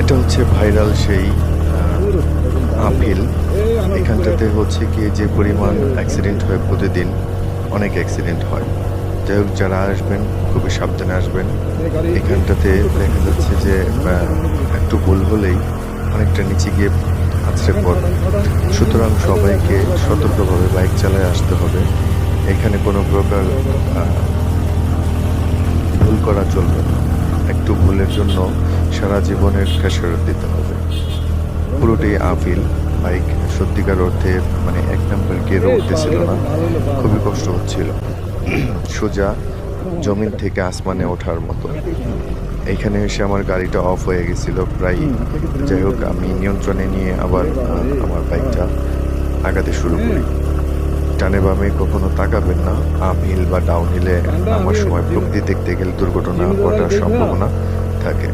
এটা হচ্ছে ভাইরাল সেই আপিল। এখানটাতে হচ্ছে কি যে পরিমাণ অ্যাক্সিডেন্ট হয় প্রতিদিন, অনেক অ্যাক্সিডেন্ট হয়। যাই হোক, যারা আসবেন খুবই সাবধানে আসবেন। এখানটাতে দেখা যাচ্ছে যে একটু ভুল হলেই অনেকটা নিচে গিয়ে আছড়ে পড়ে। সুতরাং সবাইকে সতর্কভাবে বাইক চালায় আসতে হবে। এখানে কোনো প্রকার ভুল করা চলবে না। একটু ভুলের জন্য সারা জীবনের খেসারত দিতে হবে। পুরোটাই আপিল। বাইক সত্যিকার অর্থে মানে এক নাম্বার গিয়ারে উঠতেছিল না, খুবই কষ্ট হচ্ছিল। সোজা জমিন থেকে আসমানে ওঠার মতো। এইখানে এসে আমার গাড়িটা অফ হয়ে গেছিল প্রায়। যাই হোক, আমি নিয়ন্ত্রণে নিয়ে আবার আমার বাইকটা আগাতে শুরু করি। ডানে বামে কখনো তাকাবেন না। আপ হিল বা ডাউন হিলে নামার সময় প্রকৃতি দেখতে গেলে দুর্ঘটনা ঘটার সম্ভাবনা থাকে।